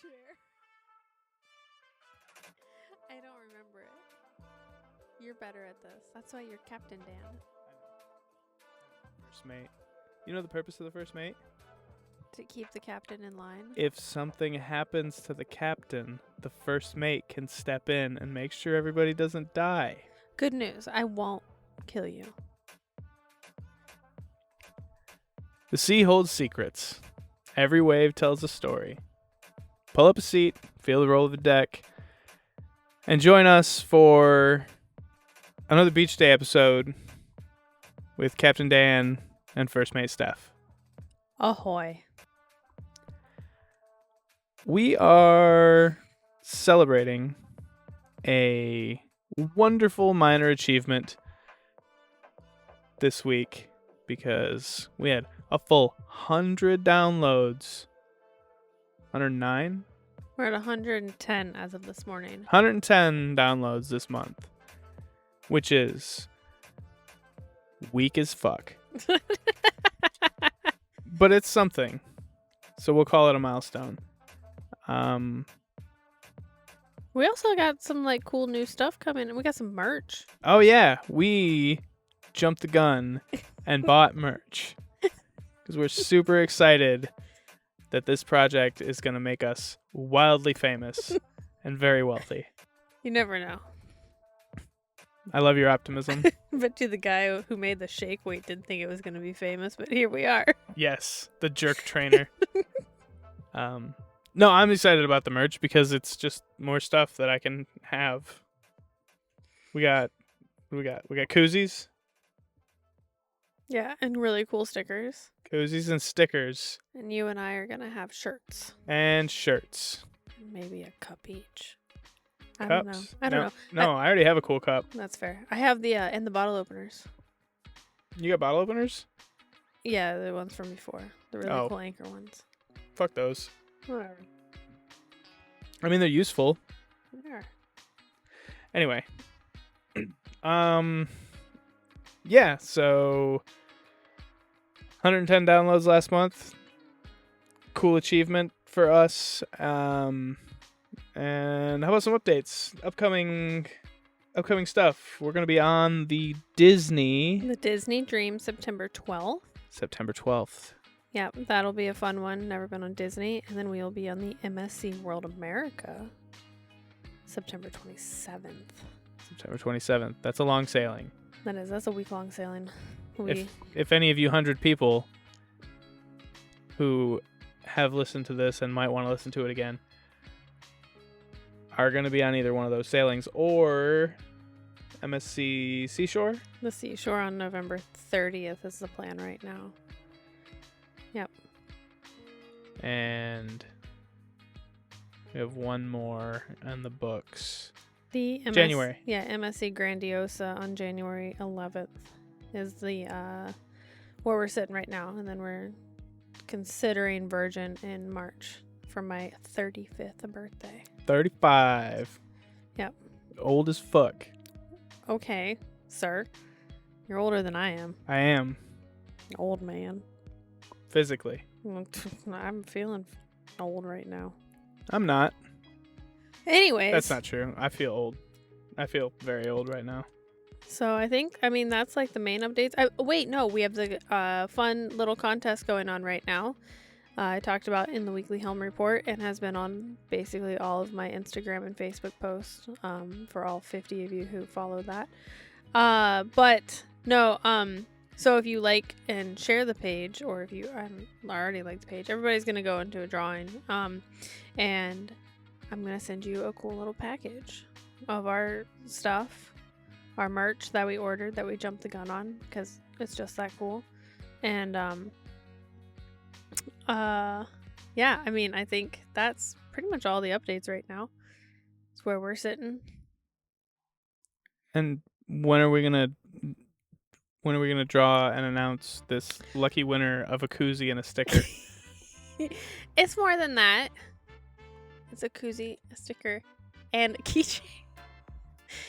swear. I don't remember it. You're better at this. That's why you're Captain Dan. First mate. You know the purpose of the first mate? To keep the captain in line. If something happens to the captain, the first mate can step in and make sure everybody doesn't die. Good news. I won't kill you. The sea holds secrets. Every wave tells a story. Pull up a seat, feel the roll of the deck, and join us for another Beach Day episode with Captain Dan and First Mate Steph. Ahoy. We are celebrating a wonderful minor achievement this week because we had a full 100 downloads. 109? We're at 110 as of this morning. 110 downloads this month, which is weak as fuck. But it's something. So we'll call it a milestone. We also got some like cool new stuff coming. We got some merch. Oh yeah, we jumped the gun and bought merch because we're super excited that this project is going to make us wildly famous and very wealthy. You never know. I love your optimism. Bet you the guy who made the shake weight didn't think it was going to be famous, but here we are. Yes, the jerk trainer. No, I'm excited about the merch because it's just more stuff that I can have. We got koozies. Yeah, and really cool stickers. Koozies and stickers. And you and I are going to have shirts. And shirts. Maybe a cup each. I don't know. No, I already have a cool cup. That's fair. I have the and the bottle openers. You got bottle openers? Yeah, the ones from before. The really cool anchor ones. Fuck those. Whatever. I mean, they're useful. Yeah. Anyway. Yeah, so 110 downloads last month. Cool achievement for us. And how about some updates? Upcoming stuff. We're going to be on the Disney Dream September 12th. September 12th. Yeah, that'll be a fun one. Never been on Disney. And then we'll be on the MSC World America September 27th. September 27th. That's a long sailing. That's a week-long sailing. If any of you 100 people who have listened to this and might want to listen to it again are going to be on either one of those sailings or MSC Seashore. The Seashore on November 30th is the plan right now. Yep. And we have one more in the books. January. Yeah, MSC Grandiosa on January 11th is the where we're sitting right now. And then we're considering Virgin in March for my 35th birthday. 35. Yep. Old as fuck. Okay, sir. You're older than I am. I am. Old man. Physically. I'm feeling old right now. I'm not. Anyways. That's not true. I feel old. I feel very old right now. So that's like the main updates. Wait, no, we have the fun little contest going on right now. I talked about in the weekly Helm report and has been on basically all of my Instagram and Facebook posts for all 50 of you who follow that. So if you like and share the page, or if you already like the page, everybody's going to go into a drawing. And I'm going to send you a cool little package of our stuff, our merch that we ordered, that we jumped the gun on, because it's just that cool. And, yeah, I mean, I think that's pretty much all the updates right now. It's where we're sitting. And when are we gonna draw and announce this lucky winner of a koozie and a sticker? It's more than that. It's a koozie, a sticker, and a keychain.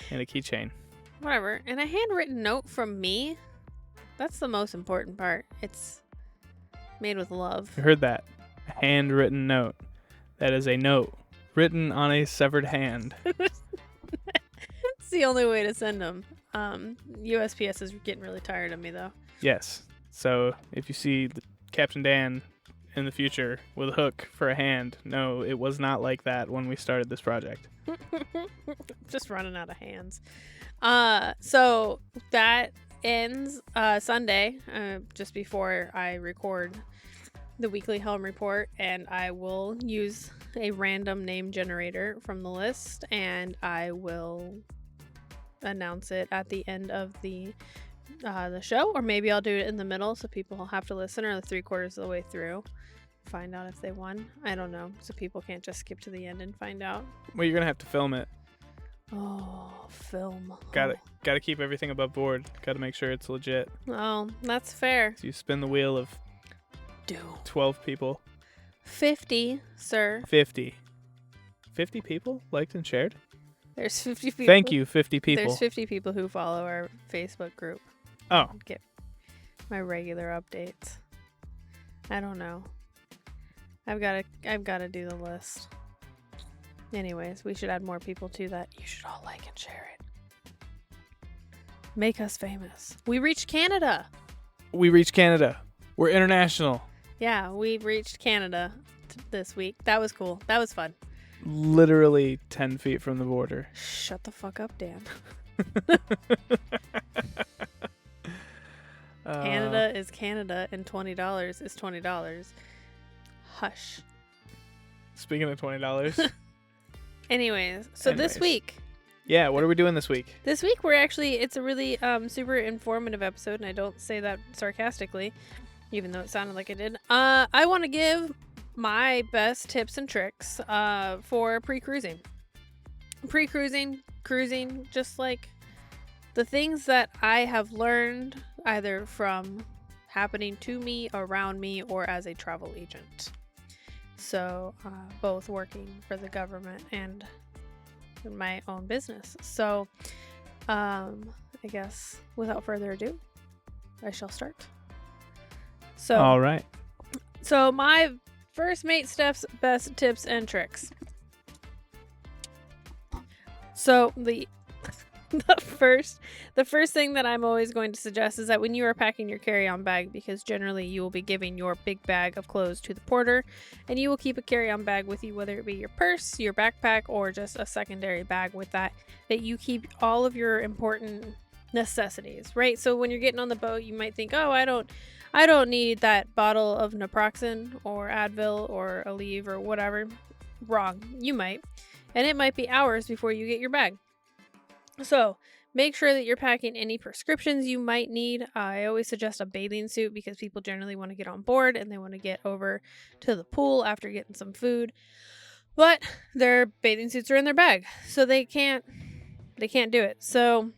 And a keychain. Whatever. And a handwritten note from me. That's the most important part. It's made with love. You heard that. A handwritten note. That is a note written on a severed hand. It's the only way to send them. USPS is getting really tired of me, though. Yes. So if you see Captain Dan in the future with a hook for a hand, no, it was not like that when we started this project. Just running out of hands. So that ends Sunday, just before I record the weekly Helm report, and I will use a random name generator from the list, and I will announce it at the end of the show, or maybe I'll do it in the middle so people will have to listen, or 3/4 of the way through, find out if they won. I don't know, so people can't just skip to the end and find out. Well, you're gonna have to film it. Oh, film. Gotta keep everything above board. Gotta make sure it's legit. Oh, that's fair. So you spin the wheel of 12 people. 50, sir. 50 people liked and shared? There's 50 people. Thank you, 50 people. There's 50 people who follow our Facebook group. Oh. Get my regular updates. I don't know. I've got to do the list. Anyways, we should add more people to that. You should all like and share it. Make us famous. We reached Canada. We're international. Yeah, we reached Canada this week. That was cool. That was fun. Literally 10 feet from the border. Shut the fuck up, Dan. Canada is Canada, and $20 is $20. Hush. Speaking of $20. Anyways, this week. Yeah, what are we doing this week? This week it's a really super informative episode, and I don't say that sarcastically, even though it sounded like I did. I want to give my best tips and tricks for pre-cruising. Cruising, just like the things that I have learned either from happening to me, around me, or as a travel agent. So, both working for the government and in my own business. So, I guess without further ado, I shall start. So, all right. So, my first Mate Steph's best tips and tricks. So, the first thing that I'm always going to suggest is that when you are packing your carry-on bag, because generally you will be giving your big bag of clothes to the porter, and you will keep a carry-on bag with you, whether it be your purse, your backpack, or just a secondary bag with that you keep all of your important necessities, right? So when you're getting on the boat, you might think, oh, I don't need that bottle of naproxen or Advil or Aleve or whatever. Wrong. You might. And it might be hours before you get your bag. So make sure that you're packing any prescriptions you might need. I always suggest a bathing suit because people generally want to get on board and they want to get over to the pool after getting some food. But their bathing suits are in their bag, so they can't do it. So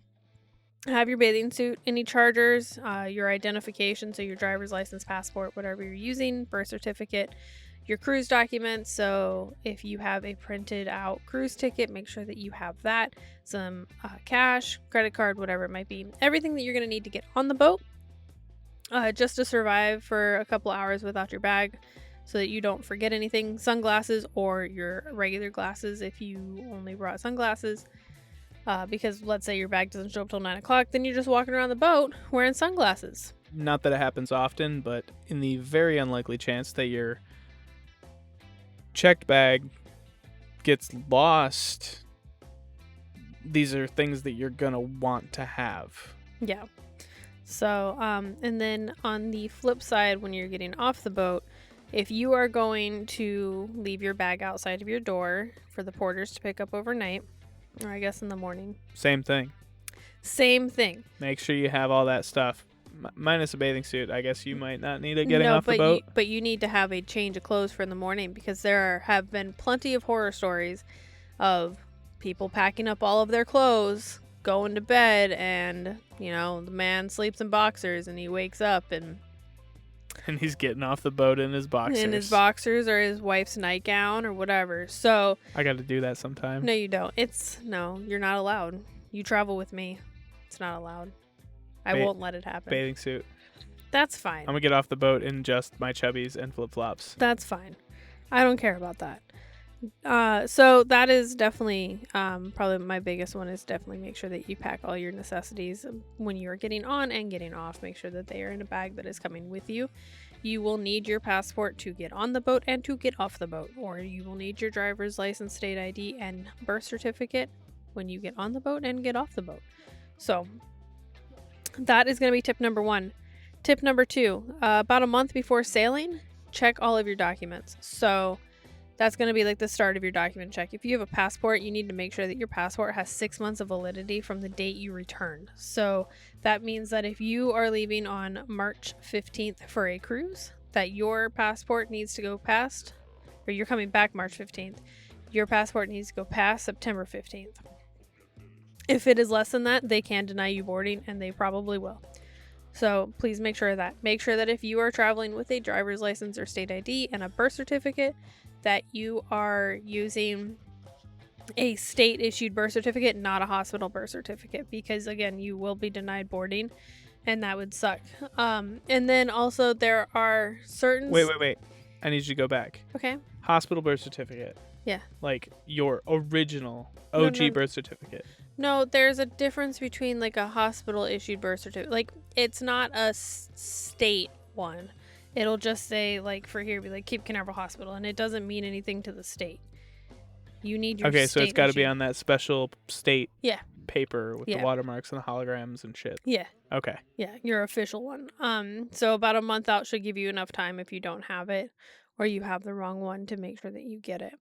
have your bathing suit, any chargers, your identification, so your driver's license, passport, whatever you're using, birth certificate, your cruise documents. So if you have a printed out cruise ticket, make sure that you have that, some cash, credit card, whatever it might be, everything that you're going to need to get on the boat just to survive for a couple hours without your bag, so that you don't forget anything. Sunglasses or your regular glasses if you only brought sunglasses, because let's say your bag doesn't show up till 9 o'clock, then you're just walking around the boat wearing sunglasses. Not that it happens often, but in the very unlikely chance that your checked bag gets lost, these are things that you're gonna want to have. Yeah. So and then on the flip side, when you're getting off the boat, if you are going to leave your bag outside of your door for the porters to pick up overnight, or I guess in the morning, Same thing. Make sure you have all that stuff. Minus a bathing suit. I guess you might not need it getting off the boat. But you need to have a change of clothes for in the morning, because there have been plenty of horror stories of people packing up all of their clothes, going to bed, and, the man sleeps in boxers and he wakes up and he's getting off the boat in his boxers. Or his wife's nightgown or whatever. So I got to do that sometime. No, you don't. You're not allowed. You travel with me. It's not allowed. I won't let it happen. Bathing suit. That's fine. I'm going to get off the boat in just my chubbies and flip-flops. That's fine. I don't care about that. So that is definitely probably my biggest one is definitely make sure that you pack all your necessities when you are getting on and getting off. Make sure that they are in a bag that is coming with you. You will need your passport to get on the boat and to get off the boat, or you will need your driver's license, state ID, and birth certificate when you get on the boat and get off the boat. So that is going to be tip number 1. Tip number 2, about a month before sailing, check all of your documents. So that's going to be like the start of your document check. If you have a passport, you need to make sure that your passport has 6 months of validity from the date you return. So that means that if you are leaving on March 15th for a cruise, that your passport needs to go past, or you're coming back March 15th, your passport needs to go past September 15th. If it is less than that, they can deny you boarding, and they probably will. So please make sure of that. Make sure that if you are traveling with a driver's license or state ID and a birth certificate, that you are using a state issued birth certificate, not a hospital birth certificate, because again, you will be denied boarding and that would suck. And then also there are certain... Wait. I need you to go back. Okay. Hospital birth certificate. Yeah. Like your original OG No. birth certificate. No, there's a difference between like a hospital issued birth certificate. Like it's not a state one. It'll just say, like, for here, be like Cape Canaveral Hospital, and it doesn't mean anything to the state. You need your Okay, so it's got to be issued- on that special state Yeah. paper with the Yeah. watermarks and the holograms and shit. Yeah. Okay. Yeah, your official one. So about a month out should give you enough time if you don't have it or you have the wrong one to make sure that you get it.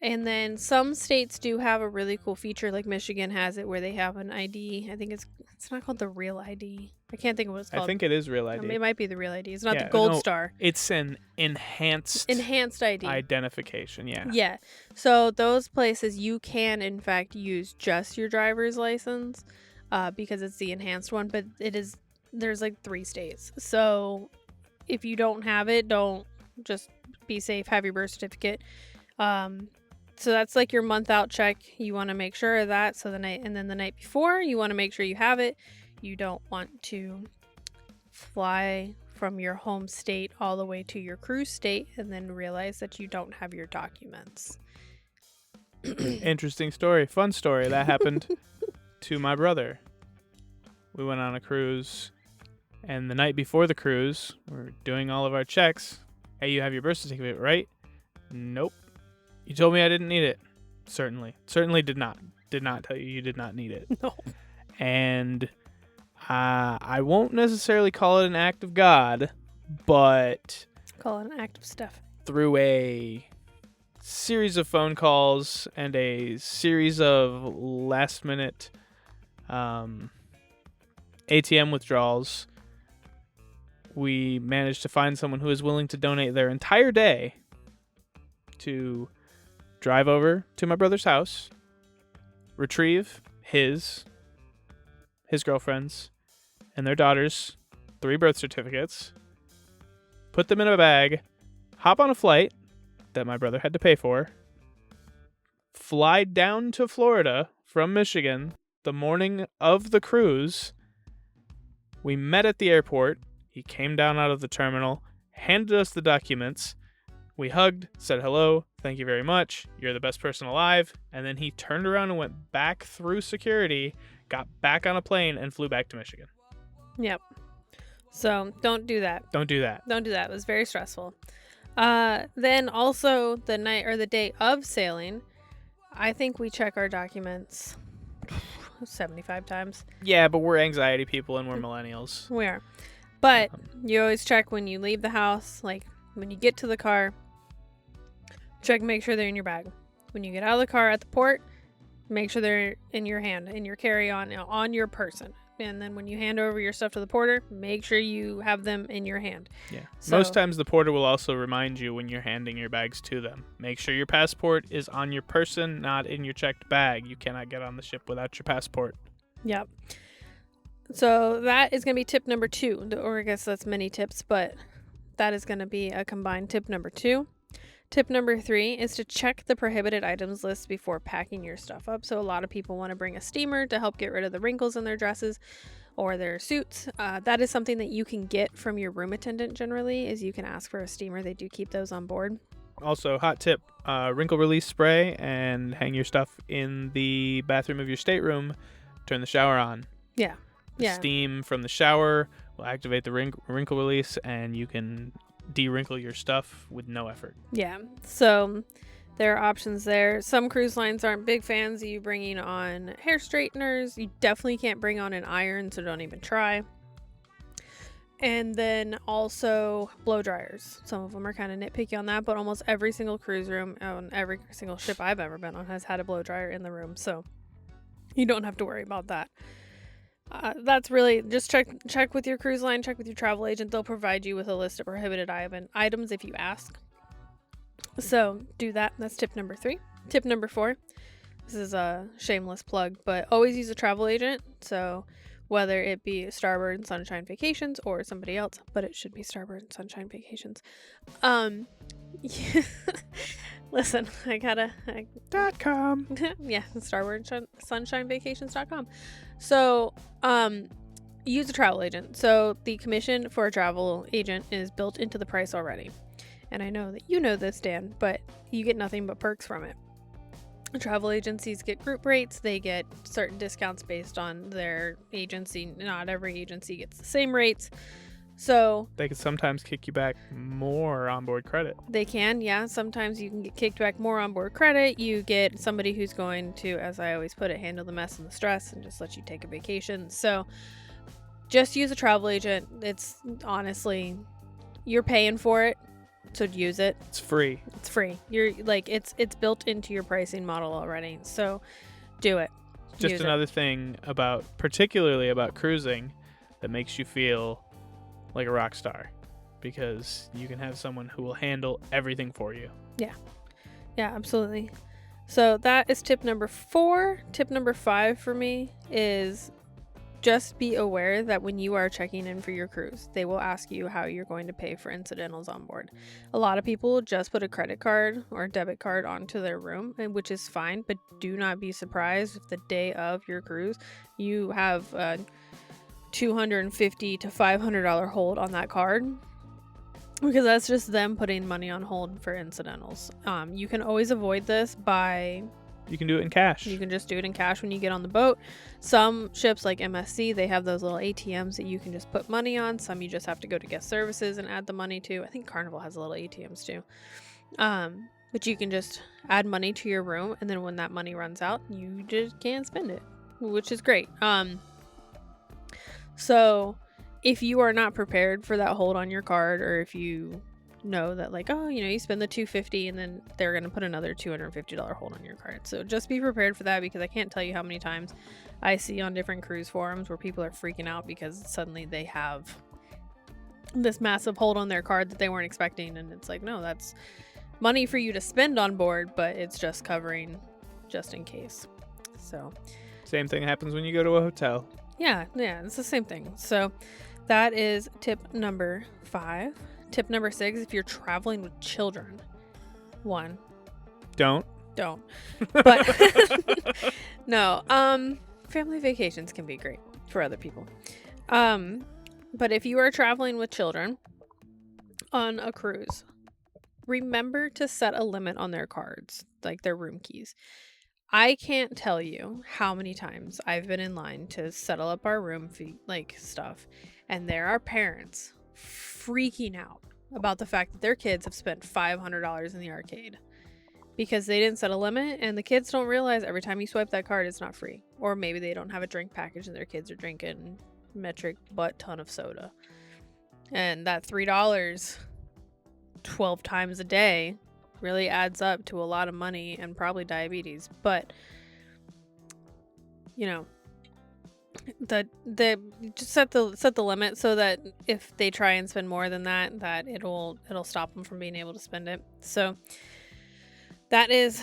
And then some states do have a really cool feature, like Michigan has it, where they have an ID. I think it's not called the Real ID. I can't think of what it's called. I think it is Real ID. It might be the Real ID. It's not Yeah, the Gold no, Star. It's an enhanced Enhanced ID. identification, yeah. Yeah. So those places you can in fact use just your driver's license because it's the enhanced one, but there's like 3 states. So if you don't have it, don't, just be safe, have your birth certificate. So that's like your month out check. You want to make sure of that. So the night before, you want to make sure you have it. You don't want to fly from your home state all the way to your cruise state and then realize that you don't have your documents. Interesting story. Fun story. That happened to my brother. We went on a cruise, and the night before the cruise, we're doing all of our checks. Hey, you have your birth certificate, right? Nope. You told me I didn't need it. Certainly did not tell you did not need it. No. And I won't necessarily call it an act of God, but Call it an act of stuff. through a series of phone calls and a series of last minute ATM withdrawals, we managed to find someone who is willing to donate their entire day to drive over to my brother's house, retrieve his girlfriend's and their daughter's 3 birth certificates, put them in a bag, hop on a flight that my brother had to pay for, fly down to Florida from Michigan the morning of the cruise. We met at the airport. He came down out of the terminal, handed us the documents. We hugged, said hello, thank you very much, you're the best person alive, and then he turned around and went back through security, got back on a plane, and flew back to Michigan. Yep. So don't do that. Don't do that. Don't do that. It was very stressful. Then also the night or the day of sailing, I think we check our documents 75 times. Yeah, but we're anxiety people and we're millennials. We are. But you always check when you leave the house, like when you get to the car, check, make sure they're in your bag. When you get out of the car at the port, make sure they're in your hand, in your carry-on, on your person. And then when you hand over your stuff to the porter, make sure you have them in your hand. Yeah. So, Most times the porter will also remind you when you're handing your bags to them. Make sure your passport is on your person, not in your checked bag. You cannot get on the ship without your passport. Yep. So that is going to be tip number 2. Or I guess that's many tips, but that is going to be a combined tip number 2. Tip number 3 is to check the prohibited items list before packing your stuff up. So a lot of people want to bring a steamer to help get rid of the wrinkles in their dresses or their suits. That is something that you can get from your room attendant generally, is you can ask for a steamer. They do keep those on board. Also, hot tip, wrinkle release spray and hang your stuff in the bathroom of your stateroom. Turn the shower on. Yeah. The steam from the shower will activate the wrinkle release, and you can de-wrinkle your stuff with no effort. Yeah. So there are options there. Some cruise lines aren't big fans of you bringing on hair straighteners. You definitely can't bring on an iron, so don't even try. And then also blow dryers. Some of them are kind of nitpicky on that, but almost every single cruise room on every single ship I've ever been on has had a blow dryer in the room, so you don't have to worry about that. That's really just check with your cruise line, check with your travel agent. They'll provide you with a list of prohibited items if you ask. So do that. That's tip number 3. Tip number 4. This is a shameless plug, but always use a travel agent. So whether it be Starboard and Sunshine Vacations or somebody else, but it should be Starboard and Sunshine Vacations. Listen, .com. Yeah, starboardsunshinevacations.com. So, use a travel agent. So the commission for a travel agent is built into the price already. And I know that you know this, Dan, but you get nothing but perks from it. Travel agencies get group rates. They get certain discounts based on their agency. Not every agency gets the same rates. So they can sometimes kick you back more onboard credit. They can, yeah. Sometimes you can get kicked back more onboard credit. You get somebody who's going to, as I always put it, handle the mess and the stress and just let you take a vacation. So just use a travel agent. It's honestly, you're paying for it. So use it. It's free. It's free. You're like it's built into your pricing model already. So do it. Just another thing particularly about cruising that makes you feel like a rock star, because you can have someone who will handle everything for you. Yeah, absolutely. So that is tip number 4. Tip number 5 for me is just be aware that when you are checking in for your cruise, they will ask you how you're going to pay for incidentals on board. A lot of people just put a credit card or a debit card onto their room, which is fine, but do not be surprised if the day of your cruise you have a $250 to $500 hold on that card, because that's just them putting money on hold for incidentals. You can always avoid this by... You can do it in cash. You can just do it in cash when you get on the boat. Some ships like MSC, they have those little ATMs that you can just put money on. Some you just have to go to guest services and add the money to. I think Carnival has little ATMs too. But you can just add money to your room, and then when that money runs out, you just can't spend it, which is great. So if you are not prepared for that hold on your card, or if you know that like, oh, you spend the $250 and then they're going to put another $250 hold on your card. So just be prepared for that, because I can't tell you how many times I see on different cruise forums where people are freaking out because suddenly they have this massive hold on their card that they weren't expecting. And it's like, no, that's money for you to spend on board, but it's just covering just in case. So same thing happens when you go to a hotel. Yeah, it's the same thing. So that is tip number 5. Tip number 6, if you're traveling with children, 1, don't. But no, family vacations can be great for other people. But if you are traveling with children on a cruise, remember to set a limit on their cards, like their room keys. I can't tell you how many times I've been in line to settle up our room stuff, and there are parents freaking out about the fact that their kids have spent $500 in the arcade because they didn't set a limit, and the kids don't realize every time you swipe that card it's not free. Or maybe they don't have a drink package and their kids are drinking metric butt ton of soda, and that $3 12 times a day really adds up to a lot of money and probably diabetes. But just set the limit so that if they try and spend more than that it'll stop them from being able to spend it. So that is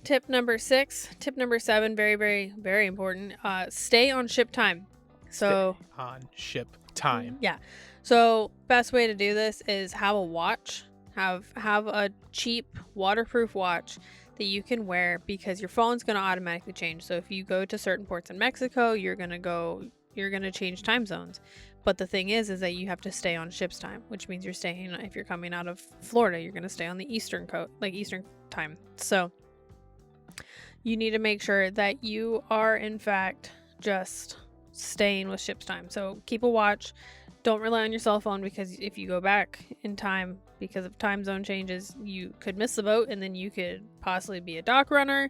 tip number 6. Tip number 7, very, very, very important. Stay on ship time. So stay on ship time. Yeah. So best way to do this is have a watch. Have a cheap waterproof watch that you can wear, because your phone's going to automatically change. So if you go to certain ports in Mexico, you're going to change time zones. But the thing is that you have to stay on ship's time, which means you're staying, if you're coming out of Florida, you're going to stay on the Eastern time. So you need to make sure that you are, in fact, just staying with ship's time. So keep a watch. Don't rely on your cell phone, because if you go back in time because of time zone changes, you could miss the boat, and then you could possibly be a dock runner,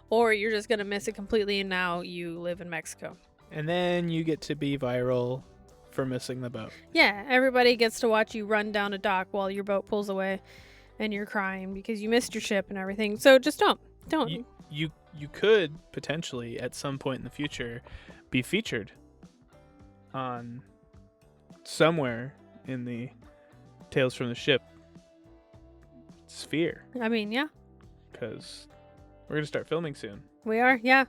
or you're just going to miss it completely, and now you live in Mexico. And then you get to be viral for missing the boat. Yeah, everybody gets to watch you run down a dock while your boat pulls away and you're crying because you missed your ship and everything. So just don't. You could potentially at some point in the future be featured on somewhere in the Tales from the Ship sphere. I mean, yeah. Because we're going to start filming soon. We are, yeah.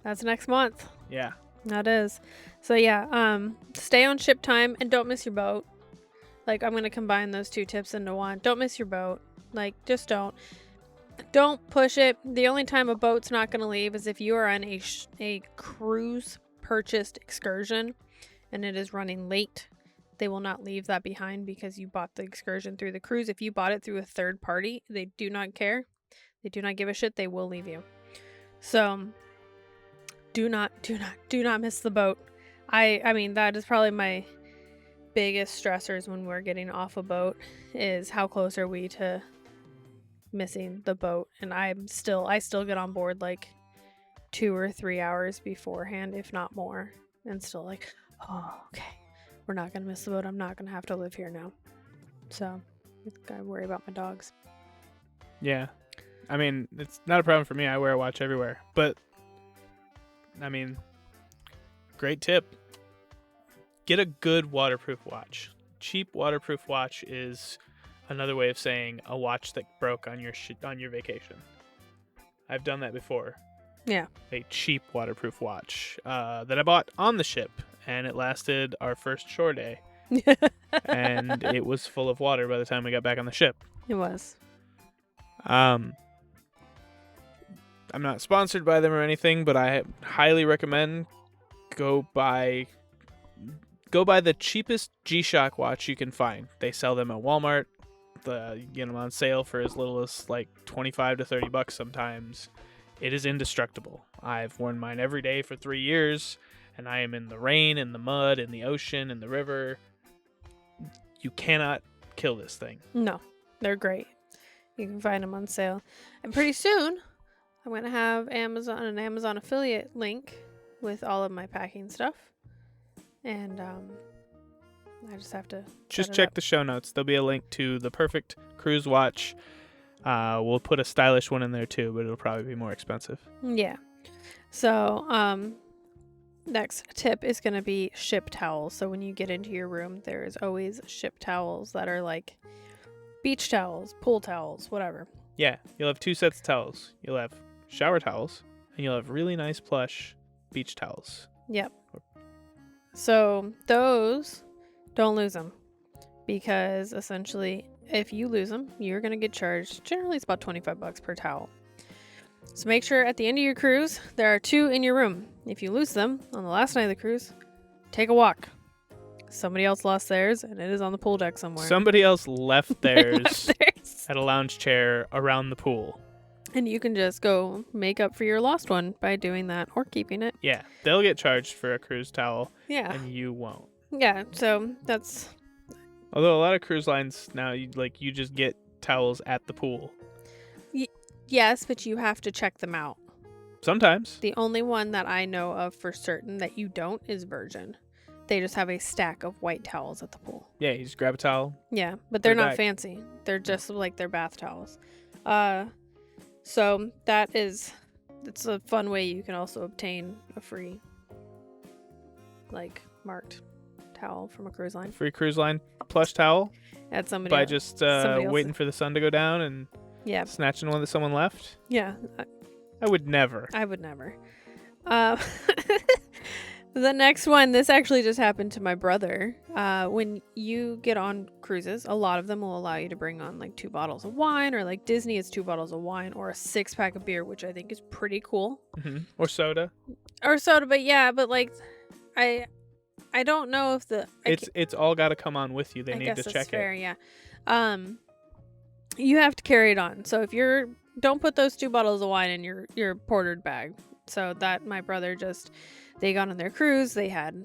That's next month. Yeah. That is. So yeah, stay on ship time and don't miss your boat. Like, I'm going to combine those two tips into one. Don't miss your boat. Like, just don't. Don't push it. The only time a boat's not going to leave is if you are on a cruise purchased excursion and it is running late. They will not leave that behind because you bought the excursion through the cruise. If you bought it through a third party, they do not care. They do not give a shit. They will leave you. So do not miss the boat. I mean, that is probably my biggest stressors when we're getting off a boat, is how close are we to missing the boat. And I still get on board like 2 or 3 hours beforehand, if not more, and still like, oh, okay, we're not gonna miss the boat. I'm not gonna have to live here now. So gotta worry about my dogs. Yeah, I mean, it's not a problem for me. I wear a watch everywhere, but I mean, great tip. Get a good waterproof watch. Cheap waterproof watch is another way of saying a watch that broke on your vacation. I've done that before. Yeah. A cheap waterproof watch that I bought on the ship, and it lasted our first shore day. And it was full of water by the time we got back on the ship. It was. I'm not sponsored by them or anything, but I highly recommend go buy the cheapest G-Shock watch you can find. They sell them at Walmart. You get them on sale for as little as like $25 to $30 sometimes. It is indestructible. I've worn mine every day for 3 years, and I am in the rain, in the mud, in the ocean, in the river. You cannot kill this thing. No, they're great. You can find them on sale. And pretty soon, I'm going to have an Amazon affiliate link with all of my packing stuff. And I just have to just check the show notes. There'll be a link to the perfect cruise watch. We'll put a stylish one in there too, but it'll probably be more expensive. Yeah. So, next tip is going to be ship towels. So when you get into your room, there is always ship towels that are like beach towels, pool towels, whatever. Yeah, you'll have 2 sets of towels. You'll have shower towels, and you'll have really nice plush beach towels. Yep. So those, don't lose them, because essentially if you lose them, you're going to get charged. Generally, it's about $25 per towel. So make sure at the end of your cruise, there are 2 in your room. If you lose them on the last night of the cruise, take a walk. Somebody else lost theirs, and it is on the pool deck somewhere. Somebody else left theirs at a lounge chair around the pool. And you can just go make up for your lost one by doing that or keeping it. Yeah, they'll get charged for a cruise towel. Yeah. And you won't. Yeah, so that's... Although a lot of cruise lines now, you just get towels at the pool. Yes, but you have to check them out. Sometimes. The only one that I know of for certain that you don't is Virgin. They just have a stack of white towels at the pool. Yeah, you just grab a towel. Yeah, but they're not fancy. They're just like their bath towels. So it's a fun way you can also obtain a free, like, marked towel from a cruise line. Free cruise line plush towel. At somebody by else, just waiting for the sun to go down and snatching one that someone left. Yeah. I would never. The next one, this actually just happened to my brother. When you get on cruises, a lot of them will allow you to bring on like 2 bottles of wine, or like Disney is 2 bottles of wine, or a 6-pack of beer, which I think is pretty cool. Mm-hmm. Or soda. But yeah, but like I don't know if It's all got to come on with you. They I need guess to that's check fair, it. yeah. You have to carry it on. So if don't put those 2 bottles of wine in your portered bag. So that my brother they got on their cruise. They had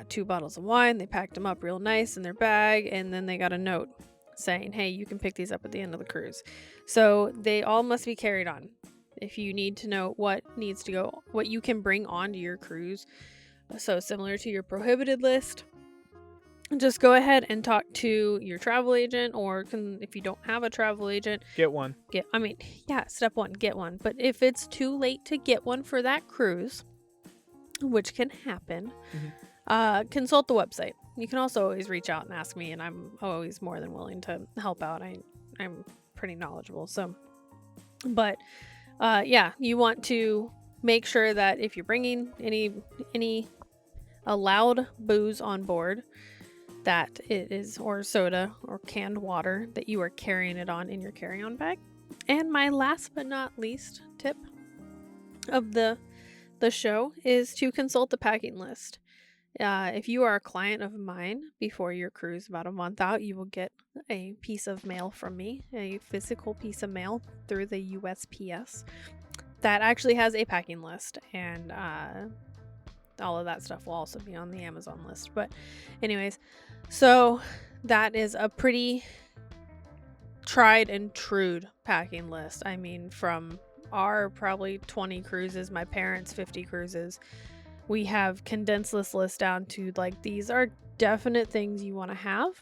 2 bottles of wine. They packed them up real nice in their bag, and then they got a note saying, "Hey, you can pick these up at the end of the cruise." So they all must be carried on. If you need to know what needs to go, what you can bring onto your cruise, so similar to your prohibited list, just go ahead and talk to your travel agent, or if you don't have a travel agent, Get one. Step 1, get one. But if it's too late to get one for that cruise, which can happen, consult the website. You can also always reach out and ask me, and I'm always more than willing to help out. I'm pretty knowledgeable. So, but you want to make sure that if you're bringing any allowed booze on board, that it is, or soda or canned water, that you are carrying it on in your carry-on bag. And my last but not least tip of the show is to consult the packing list. If you are a client of mine, before your cruise, about a month out, you will get a piece of mail from me, a physical piece of mail through the USPS that actually has a packing list, and all of that stuff will also be on the Amazon list. But anyways, so that is a pretty tried and true packing list. I mean, from our probably 20 cruises, my parents' 50 cruises, we have condensed this list down to, like, these are definite things you want to have.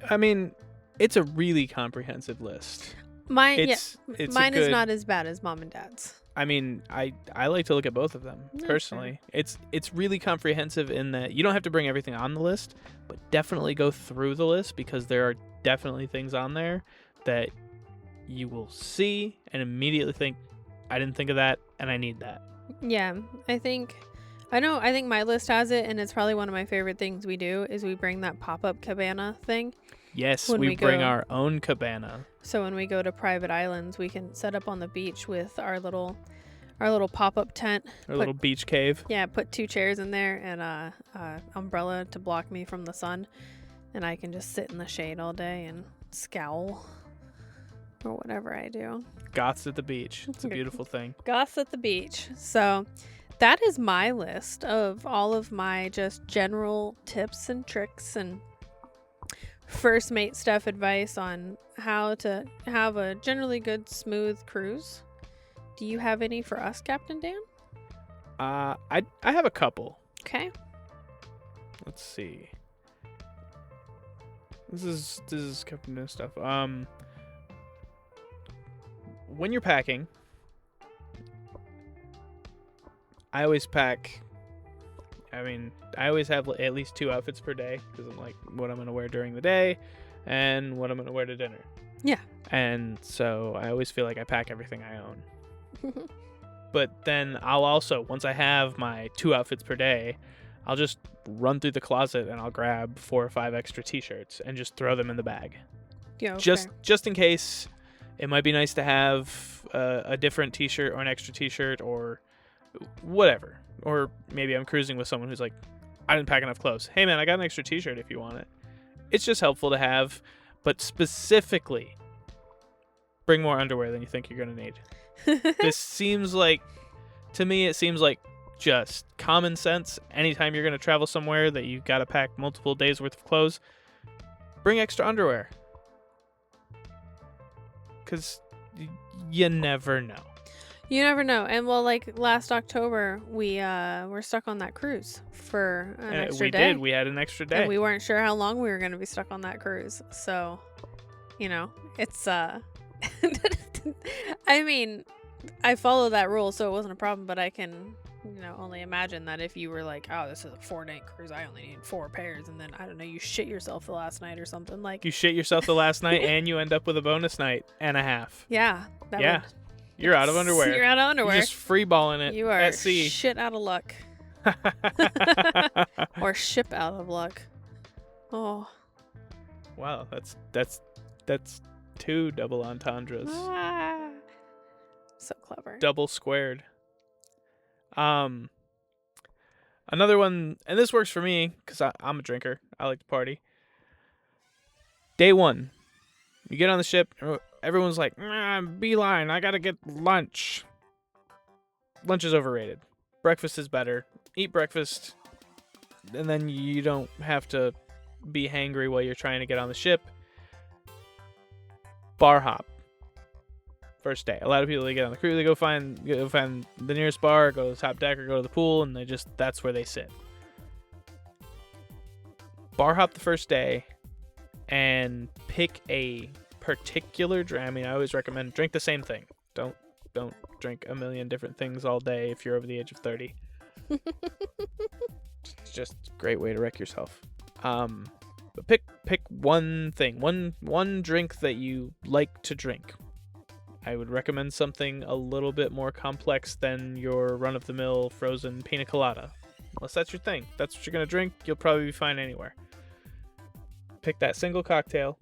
I mean, it's a really comprehensive list. Mine is not as bad as Mom and Dad's. I mean, I like to look at both of them personally. It's really comprehensive in that you don't have to bring everything on the list, but definitely go through the list, because there are definitely things on there that you will see and immediately think, I didn't think of that, and I need that. Yeah, I think my list has it, and it's probably one of my favorite things we do is we bring that pop-up cabana thing. Yes, we bring our own cabana. So when we go to private islands, we can set up on the beach with our little pop-up tent. Our little beach cave. Yeah, put 2 chairs in there and a umbrella to block me from the sun, and I can just sit in the shade all day and scowl or whatever I do. Goths at the beach. It's a beautiful thing. Goths at the beach. So that is my list of all of my just general tips and tricks and first Mate Steph advice on how to have a generally good, smooth cruise. Do you have any for us, Captain Dan? I have a couple. Okay. Let's see. This is Captain Dan stuff. When you're packing, I always pack. I always have at least 2 outfits per day, because I'm like, what I'm going to wear during the day and what I'm going to wear to dinner. Yeah. And so I always feel like I pack everything I own. But then I'll also, once I have my 2 outfits per day, I'll just run through the closet and I'll grab 4 or 5 extra t-shirts and just throw them in the bag. Yeah, okay. Just in case. It might be nice to have a different t-shirt or an extra t-shirt or whatever. Or maybe I'm cruising with someone who's like, I didn't pack enough clothes. Hey man, I got an extra t-shirt if you want it. It's just helpful to have, but specifically, bring more underwear than you think you're going to need. This seems like, to me, it seems like just common sense. Anytime you're going to travel somewhere that you've got to pack multiple days worth of clothes, bring extra underwear. Because you never know. You never know. And well, like last October, we were stuck on that cruise for an extra day. We did. We had an extra day. And we weren't sure how long we were going to be stuck on that cruise. So, it's I mean, I follow that rule, so it wasn't a problem, but I can, only imagine that if you were like, oh, this is a 4-day cruise, I only need 4 pairs, and then, I don't know, you shit yourself the last night or something. Like, you shit yourself the last night, and you end up with a bonus night and a half. Yeah. You're out of underwear. You're out of underwear. You're just freeballing it you are at sea. Shit out of luck. Or ship out of luck. Oh. Wow, that's 2 double entendres. So clever. Double squared. Another one, and this works for me because I'm a drinker. I like to party. Day 1, you get on the ship. Everyone's like, beeline, I gotta get lunch. Lunch is overrated. Breakfast is better. Eat breakfast, and then you don't have to be hangry while you're trying to get on the ship. Bar hop. First day. A lot of people, they get on the crew, they go find the nearest bar, go to the top deck, or go to the pool, and that's where they sit. Bar hop the first day, and pick a particular drink. I mean, I always recommend drink the same thing. Don't drink a million different things all day if you're over the age of 30. It's just a great way to wreck yourself. But pick one thing, one drink that you like to drink. I would recommend something a little bit more complex than your run-of-the-mill frozen pina colada. Unless that's your thing. That's what you're going to drink, you'll probably be fine anywhere. Pick that single cocktail.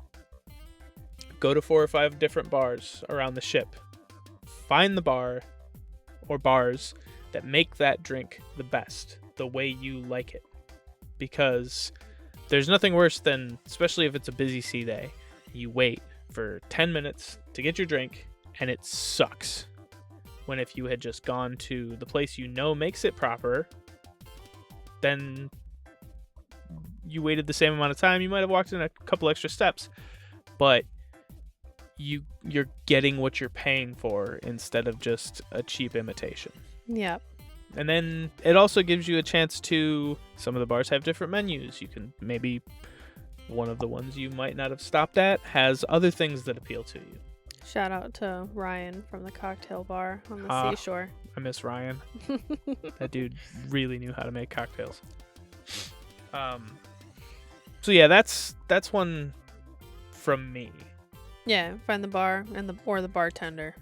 Go to 4 or 5 different bars around the ship. Find the bar or bars that make that drink the best, the way you like it. Because there's nothing worse than, especially if it's a busy sea day, you wait for 10 minutes to get your drink, and it sucks. When if you had just gone to the place you know makes it proper, then you waited the same amount of time. You might have walked in a couple extra steps, but you're getting what you're paying for instead of just a cheap imitation. Yeah. And then it also gives you a chance to, some of the bars have different menus. You can maybe, one of the ones you might not have stopped at has other things that appeal to you. Shout out to Ryan from the cocktail bar on the seashore. I miss Ryan. That dude really knew how to make cocktails. So yeah, that's one from me. Yeah, find the bar or the bartender.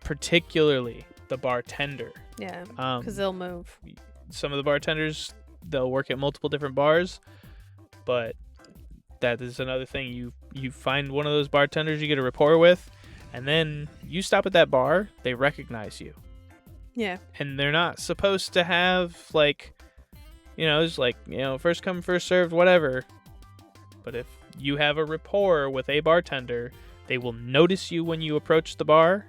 Particularly the bartender. Yeah, because they'll move. Some of the bartenders, they'll work at multiple different bars, but that is another thing. You find one of those bartenders you get a rapport with, and then you stop at that bar, they recognize you. Yeah. And they're not supposed to have, like, it's like, first come, first served, whatever. But if you have a rapport with a bartender, they will notice you when you approach the bar,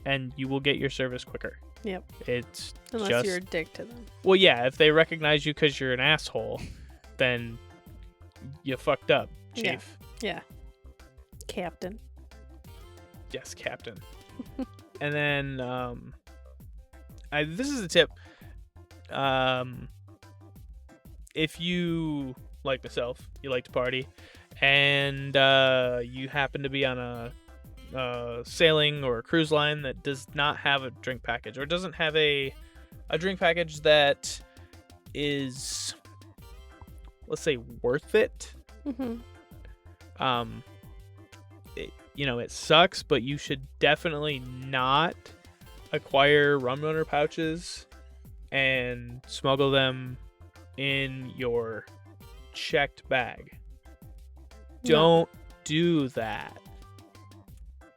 and you will get your service quicker. Yep. It's Unless you're a dick to them. Well, yeah, if they recognize you because you're an asshole, then you fucked up, Chief. Yeah. Captain. Yes, Captain. And then, this is a tip. If you, like myself, you like to party, and you happen to be on a sailing or a cruise line that does not have a drink package, or doesn't have a drink package that is, let's say, worth it. Mm-hmm. It sucks, but you should definitely not acquire rum runner pouches and smuggle them in your checked bag. No. Don't do that.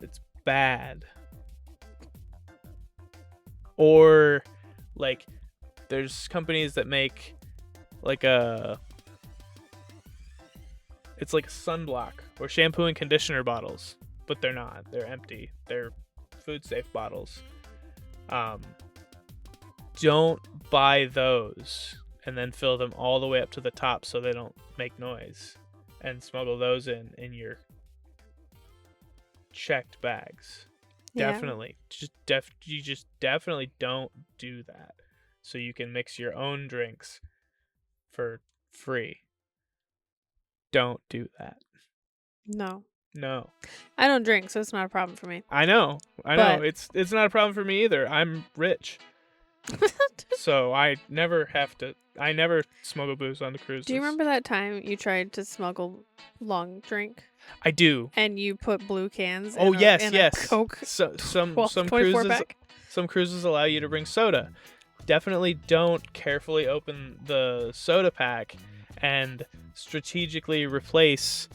It's bad. Or, like, there's companies that make it's like a sunblock or shampoo and conditioner bottles, but they're not. They're empty. They're food safe bottles. Don't buy those and then fill them all the way up to the top so they don't make noise, and smuggle those in your checked bags. Yeah. Definitely. You just definitely don't do that. So you can mix your own drinks for free. Don't do that. No. I don't drink, so it's not a problem for me. I know. But It's not a problem for me either. I'm rich. So I never smuggle booze on the cruises. Do you remember that time you tried to smuggle long drink? I do. And you put blue cans Oh, in yes. a Coke So some 24 cruises pack? some cruises allow you to bring soda. Definitely don't carefully open the soda pack and strategically replace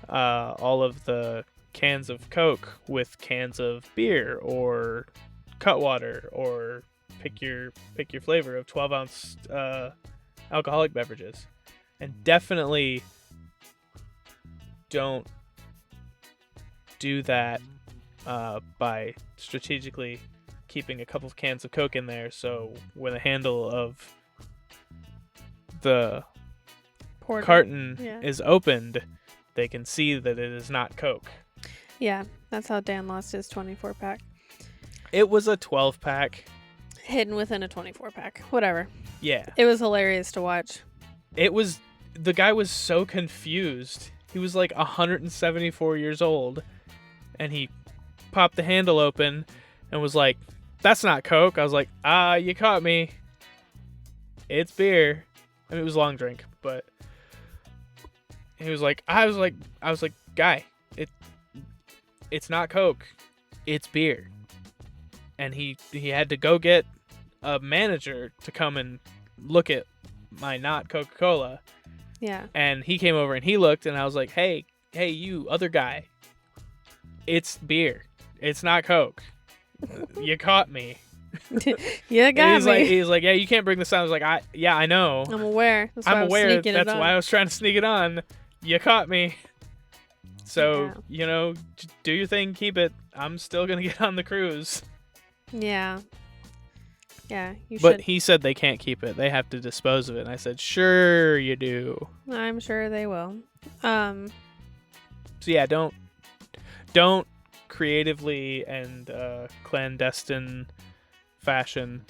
all of the cans of Coke with cans of beer or Cutwater or pick your flavor of 12-ounce alcoholic beverages, and definitely don't do that by strategically keeping a couple of cans of Coke in there, so when the handle of the carton is opened, they can see that it is not Coke. Yeah, that's how Dan lost his 24-pack. It was a 12-pack. Hidden within a 24-pack. Whatever. Yeah. It was hilarious to watch. The guy was so confused. He was like 174 years old, and he popped the handle open and was like, "That's not Coke." I was like, you caught me. It's beer. I mean, it was a long drink, but he was like, I was like, "Guy, it's not Coke. It's beer." And he had to go get a manager to come and look at my not Coca-Cola. Yeah. And he came over and he looked, and I was like, hey, you other guy. It's beer. It's not Coke. You caught me. Yeah, got me. He's like, yeah, you can't bring this on. I was like, I know. I'm aware. That's why I'm aware. That's why why I was trying to sneak it on. You caught me. So, do your thing, keep it. I'm still going to get on the cruise. Yeah. Yeah, you should. But he said they can't keep it. They have to dispose of it. And I said, sure you do. I'm sure they will. So yeah, don't creatively and clandestine fashion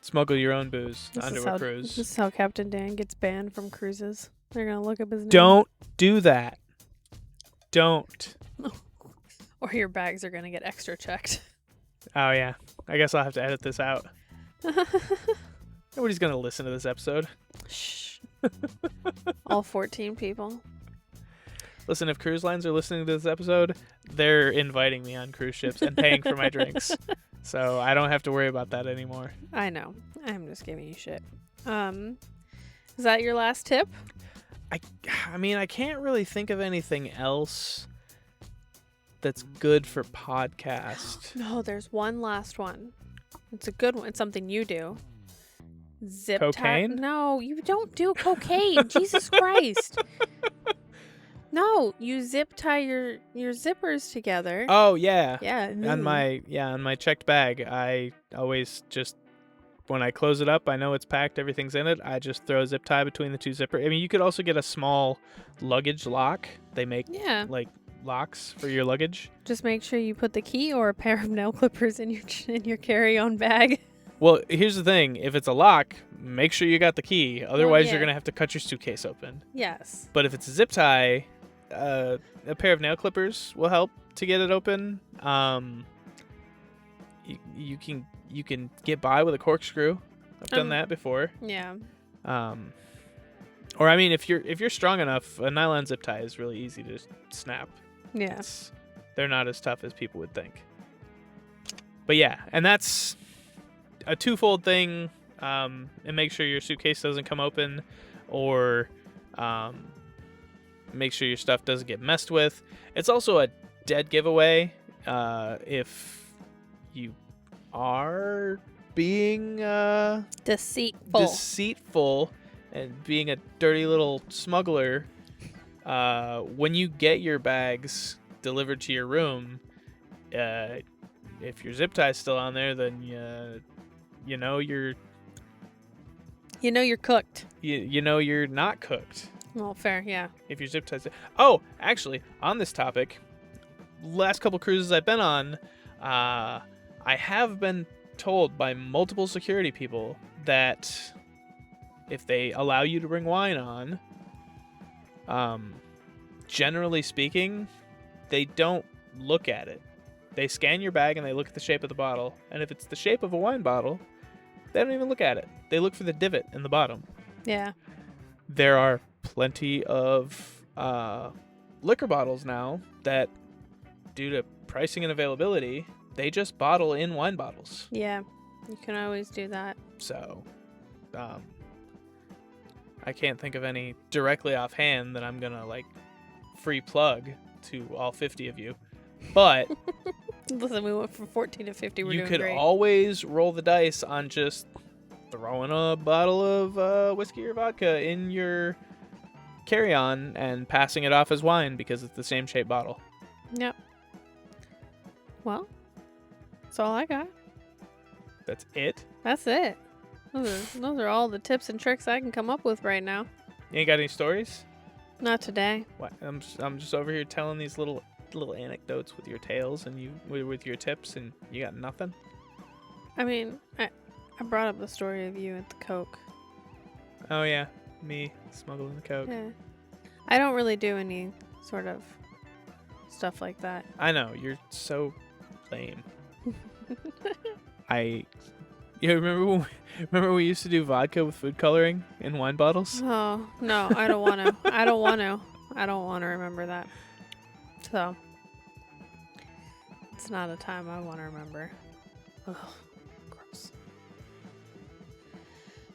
smuggle your own booze onto a cruise. This is how Captain Dan gets banned from cruises. They're going to look up his name. Don't do that. Don't. Or your bags are going to get extra checked. Oh, yeah. I guess I'll have to edit this out. Nobody's going to listen to this episode. Shh. All 14 people. Listen, if cruise lines are listening to this episode, they're inviting me on cruise ships and paying for my drinks. So I don't have to worry about that anymore. I know. I'm just giving you shit. Is that your last tip? I mean, I can't really think of anything else that's good for podcast. No, there's one last one. It's a good one. It's something you do. Zip cocaine? No, you don't do cocaine. Jesus Christ. No, you zip tie your zippers together. Oh yeah. Yeah. On my checked bag, I always just, when I close it up, I know it's packed, everything's in it. I just throw a zip tie between the two zippers. I mean, you could also get a small luggage lock. They make like locks for your luggage. Just make sure you put the key or a pair of nail clippers in your carry-on bag. Well, here's the thing. If it's a lock, make sure you got the key. Otherwise, you're going to have to cut your suitcase open. Yes. But if it's a zip tie, a pair of nail clippers will help to get it open. You can get by with a corkscrew. I've done that before. Yeah. Or I mean, if you're strong enough, a nylon zip tie is really easy to snap. Yeah. They're not as tough as people would think. But yeah, and that's a twofold thing. And make sure your suitcase doesn't come open, or make sure your stuff doesn't get messed with. It's also a dead giveaway if you are being deceitful and being a dirty little smuggler. When you get your bags delivered to your room, if your zip tie is still on there, then you know you're cooked. You know you're not cooked. Well, fair, yeah. If your zip ties. Oh, actually, on this topic, last couple cruises I've been on, I have been told by multiple security people that if they allow you to bring wine on, generally speaking, they don't look at it. They scan your bag and they look at the shape of the bottle. And if it's the shape of a wine bottle, they don't even look at it. They look for the divot in the bottom. Yeah. There are plenty of liquor bottles now that, due to pricing and availability, they just bottle in wine bottles. Yeah, you can always do that. So, I can't think of any directly offhand that I'm gonna free plug to all 50 of you. But Listen, we went from 14 to 50. We're You doing could great. always roll the dice on just throwing a bottle of whiskey or vodka in your carry-on and passing it off as wine because it's the same shape bottle. Yep. Well, that's all I got. That's it? That's it. Those are all the tips and tricks I can come up with right now. You ain't got any stories? Not today. What? I'm just over here telling these little anecdotes with your tales and with your tips, and you got nothing? I mean, I brought up the story of you at the Coke. Oh yeah, me smuggling the Coke. Yeah. I don't really do any sort of stuff like that. I know, you're so lame. You remember when we used to do vodka with food coloring in wine bottles? Oh, no, I don't want to. I don't want to remember that. So, it's not a time I want to remember. Ugh, gross.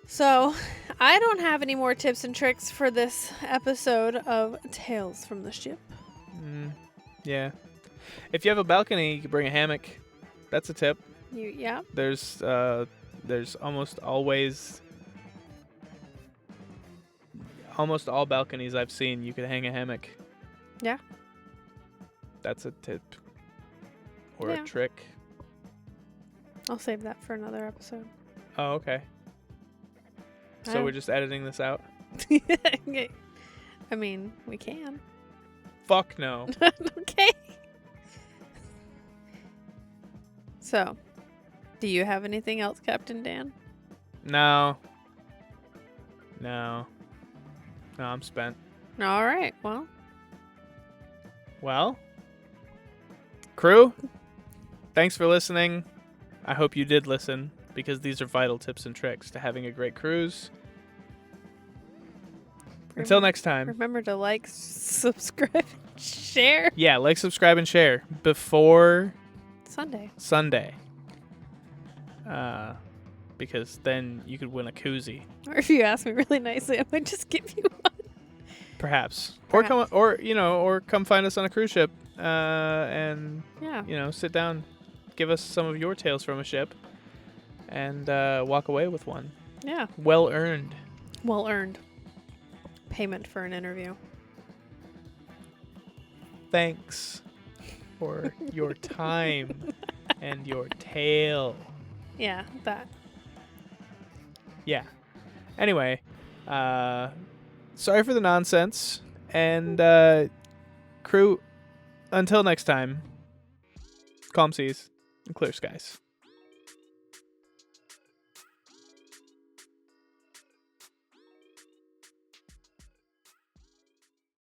So, I don't have any more tips and tricks for this episode of Tales from the Ship. Yeah. If you have a balcony, you can bring a hammock. That's a tip. Yeah. There's almost all balconies I've seen, you could hang a hammock. Yeah. That's a tip. Or Yeah. a trick. I'll save that for another episode. Oh, okay. So we're just editing this out? I mean, we can. Fuck no. Okay. So, do you have anything else, Captain Dan? No, I'm spent. All right. Well, crew, thanks for listening. I hope you did listen, because these are vital tips and tricks to having a great cruise. Until next time. Remember to like, subscribe, share. Yeah, like, subscribe, and share before Sunday. Because then you could win a koozie. Or if you ask me really nicely, I might just give you one. Perhaps. Perhaps. Or come find us on a cruise ship and Yeah. sit down, give us some of your tales from a ship, and walk away with one. Yeah. Well earned. Well earned. Payment for an interview. Thanks for your time and your tale. Yeah, that. Yeah. Anyway, sorry for the nonsense, and crew, until next time, calm seas and clear skies.